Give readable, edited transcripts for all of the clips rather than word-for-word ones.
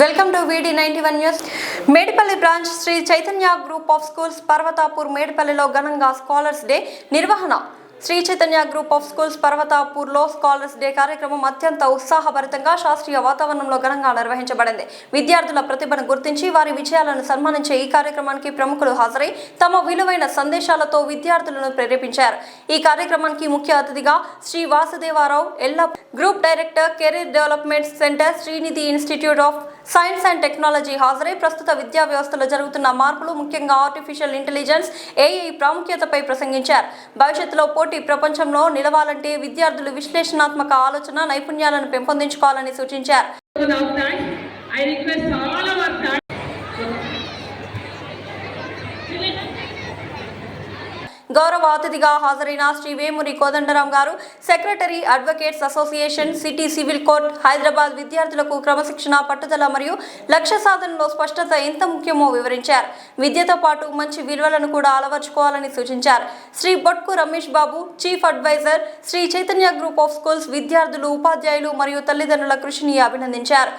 Welcome to VD91 news. Medipalli branch Sri Chaitanya group of schools Parvathapur మేడిపల్లిలో ఘనంగా scholars day నిర్వహణ. Sri Chaitanya group of schools పర్వతాపూర్లో scholars day కార్యక్రమం అత్యంత ఉత్సాహభరితంగా శాస్త్రీయ వాతావరణంలో ఘనంగా నిర్వహించబడింది. విద్యార్థుల ప్రతిభను గుర్తించి వారి విజయాలను సన్మానించే ఈ కార్యక్రమానికి ప్రముఖులు హాజరై తమ విలువైన సందేశాలతో విద్యార్థులను ప్రేరేపించారు. ఈ కార్యక్రమానికి ముఖ్య అతిథిగా శ్రీ వాసుదేవరావు ఎల్ల group director, career development centre, Srinidhi institute of science and technology హాజరై ప్రస్తుత విద్యా వ్యవస్థలో జరుగుతున్న మార్పులు, ముఖ్యంగా ఆర్టిఫిషియల్ ఇంటెలిజెన్స్ AI ప్రాముఖ్యతపై ప్రసంగించారు. భవిష్యత్తులో పోటీ ప్రపంచంలో నిలవాలంటే విద్యార్థులు విశ్లేషణాత్మక ఆలోచన నైపుణ్యాలను పెంపొందించుకోవాలని సూచించారు. గౌరవ అతిథిగా హాజరైన శ్రీ వేమూరి కోదండరాం గారు, secretary, advocates association, city civil court, Hyderabad విద్యార్థులకు క్రమశిక్షణ, పట్టుదల మరియు లక్ష్య సాధనలో స్పష్టత ఎంత ముఖ్యమో వివరించారు. విద్యతో పాటు మంచి విలువలను కూడా అలవర్చుకోవాలని సూచించారు. Sri Botku Ramesh Babu, chief adviser, Sri Chaitanya group of schools విద్యార్థులు, ఉపాధ్యాయులు మరియు తల్లిదండ్రుల కృషిని అభినందించారు.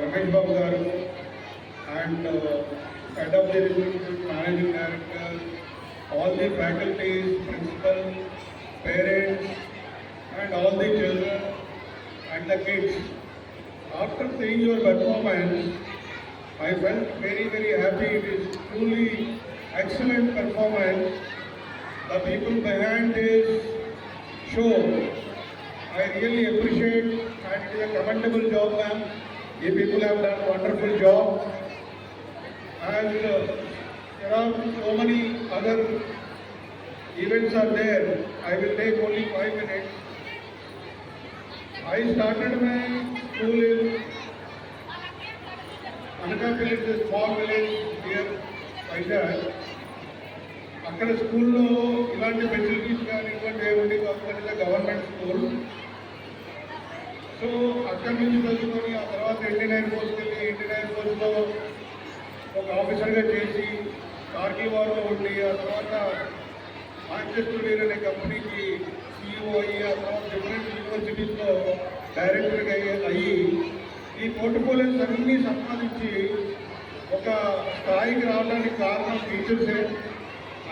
Ramesh Babu garu and head of the managing director, all the faculties, principal, parents and all the children and the kids. After seeing your performance, I felt very happy. It is truly excellent performance. The people behind this show, I really appreciate, and it is a commendable job, ma'am. You people have done a wonderful job, and there are so many other events are there. I will take only 5 minutes. I started my school in Anakapalli, a small village near Vizag. అక్కడ స్కూల్లో ఇలాంటి facilities కానీ ఇటువంటి ఏముంది, అక్కడ government school. So అక్కడి నుంచి చదువుకొని ఆ తర్వాత 89 పోస్ట్కి వెళ్ళి 89 పోస్ట్లో ఒక ఆఫీసర్గా చేసి కార్గిల్ వార్లో ఉండి, ఆ తర్వాత మాంచెస్టర్ వీర్ అనే కంపెనీకి CEO అయ్యి, ఆ తర్వాత డిఫరెంట్ యూనివర్సిటీస్లో డైరెక్టర్గా అయ్యి ఈ పోర్ట్ఫోలియోస్ అన్నీ సంపాదించి ఒక స్థాయికి రావడానికి కారణం టీచర్సే.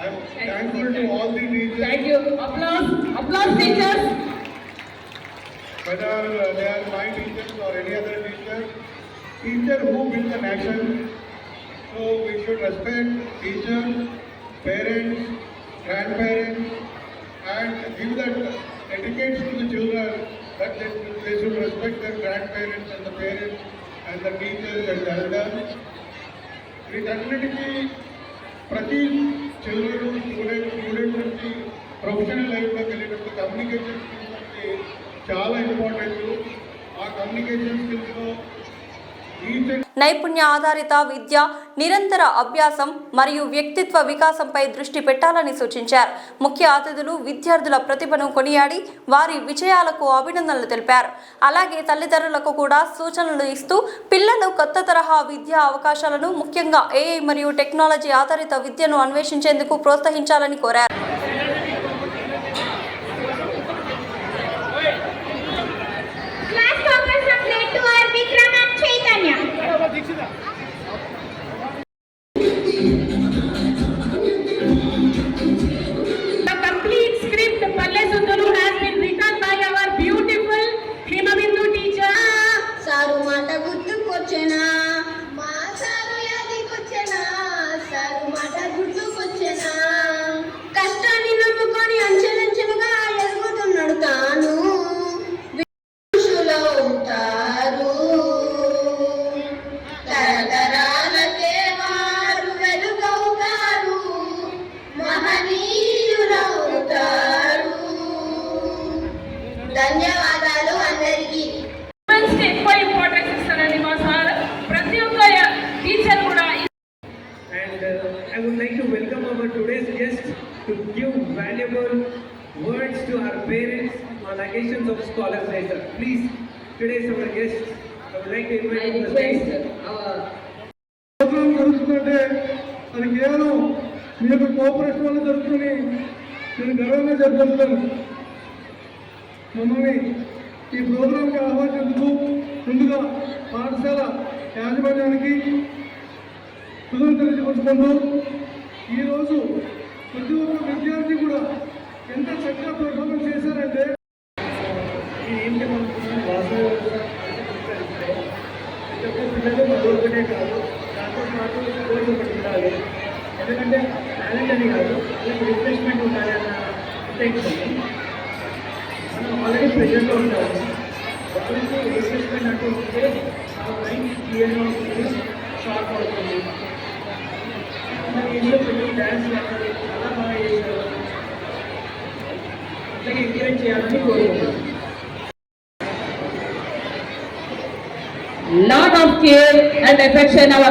I am thankful to all the teachers. Thank you. Applause teachers. Whether they are my teachers or any other teacher who build the nation. So we should respect teachers, parents, grandparents, and give that etiquette to the children that they should respect their grandparents and the parents and the teachers and the elders. వీటన్నిటికీ ప్రతి children student నుంచి professional లైఫ్లోకి వెళ్ళేటప్పుడు communication skills అంటే చాలా important. ఆ communication స్కిల్స్లో నైపుణ్య ఆధారిత విద్య, నిరంతర అభ్యాసం మరియు వ్యక్తిత్వ వికాసంపై దృష్టి పెట్టాలని సూచించారు. ముఖ్య అతిథులు విద్యార్థుల ప్రతిభను కొనియాడి వారి విజయాలకు అభినందనలు తెలిపారు. అలాగే తల్లిదండ్రులకు కూడా సూచనలు ఇస్తూ పిల్లలు కొత్త తరహా విద్యా అవకాశాలను, ముఖ్యంగా AI మరియు టెక్నాలజీ ఆధారిత విద్యను అన్వేషించేందుకు ప్రోత్సహించాలని కోరారు. కష్టాన్ని నమ్ముకొని అంచెలంచెలుగా ఎదుగుతున్నాడు తాను. ఉంటారు తరతరాలకే వారు వెలుగవుతారు, మహనీయులవుతారు. ధన్యవాదాలు అందరికీ. ఎక్కువ ఇంపార్టెన్స్ ఇస్తారండి మా సార్, ప్రతి ఒక్క టీచర్ కూడా. And I would like to welcome our today's guest to give valuable words to our parents on occasions of Scholars Day. Please, today's our guest, I would like to invite him to the stage. జరుగుతుందంటే అది కేవలం మీ యొక్క cooperation వల్ల జరుగుతుంది. నేను గర్వంగా చెప్పగలుగుతాను. మమ్మల్ని ఈ ప్రోగ్రాంకి ఆహ్వానించేందుకు ముందుగా పాఠశాల యాజమాన్యానికి కృతజ్ఞతలు తెలియజేసుకుంటూ ఈరోజు ప్రతి ఒక్క విద్యార్థి కూడా ఎంత చక్కగా పెర్ఫార్మెన్స్ చేశారంటే ఏంటి మనం వాసన పిల్లలు చదువుకునే కాదు దాంతో పాటు కోర్సు ఒకటి ఉండాలి. ఎందుకంటే టాలెంట్ అని కాదు, వాళ్ళకి రిఫ్రెష్మెంట్ ఉండాలి అన్న ఇంటెన్షన్. మనం ఆల్రెడీ ప్రెజర్లో ఉంటాము, ఒకరికి రిఫ్రెష్మెంట్ అంటూ ఉంటే ఆ మైండ్ క్లియర్గా ఉంటుంది, షార్ప్ అవుతుంది. మన ఇంట్లో పిల్లలు డ్యాన్స్ చేస్తారు, చాలా బాగా చేస్తారు, అట్లాగే ఎంకరేజ్ చేయాలని కోరుకుంటున్నాను. Lot of care and affection our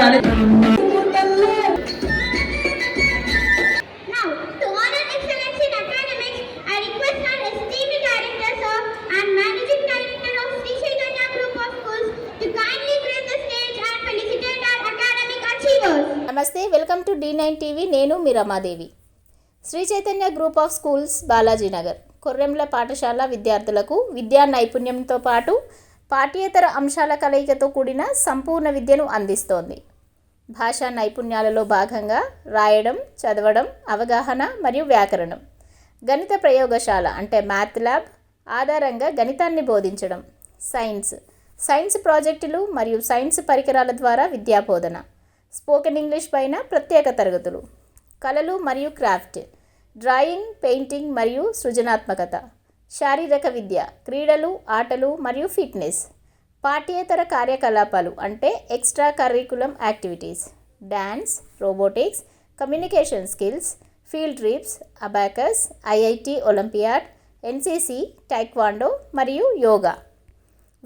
Now, to honor excellence in academics, I request our esteemed director, sir, and managing director of Sri Chaitanya Group of Schools to kindly grace the stage and felicitate our academic achievers. నమస్తే, welcome to D9 TV. నేను మీ Ramadevi. Sri Chaitanya group of schools, Balajinagar, కొర్రెంల పాఠశాల విద్యార్థులకు విద్యా నైపుణ్యంతో పాటు పాఠ్యేతర అంశాల కలయికతో కూడిన సంపూర్ణ విద్యను అందిస్తోంది. భాషా నైపుణ్యాలలో భాగంగా రాయడం, చదవడం, అవగాహన మరియు వ్యాకరణం, గణిత ప్రయోగశాల అంటే మ్యాథ్ ల్యాబ్ ఆధారంగా గణితాన్ని బోధించడం, సైన్స్ ప్రాజెక్టులు మరియు సైన్స్ పరికరాల ద్వారా విద్యాబోధన, స్పోకెన్ ఇంగ్లీష్ పైన ప్రత్యేక తరగతులు, కళలు మరియు క్రాఫ్ట్, డ్రాయింగ్, పెయింటింగ్ మరియు సృజనాత్మకత, శారీరక విద్య, క్రీడలు, ఆటలు మరియు ఫిట్నెస్, పాఠ్యేతర కార్యకలాపాలు అంటే extra curriculum activities, dance, robotics, communication skills, field trips, abacus, IIT olympiad, NCC, taekwondo మరియు యోగా.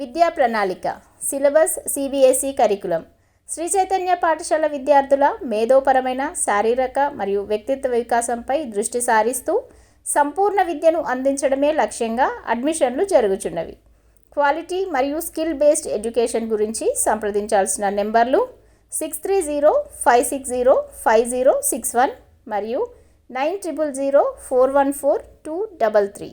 విద్యా ప్రణాళిక, syllabus CBSE curriculum. Sri Chaitanya పాఠశాల విద్యార్థుల మేధోపరమైన, శారీరక మరియు వ్యక్తిత్వ వికాసంపై దృష్టి సారిస్తూ సంపూర్ణ విద్యను అందించడమే లక్ష్యంగా అడ్మిషన్లు జరుగుచున్నవి. క్వాలిటీ మరియు స్కిల్ బేస్డ్ ఎడ్యుకేషన్ గురించి సంప్రదించాల్సిన నెంబర్లు 6305605061 మరియు 9000414233.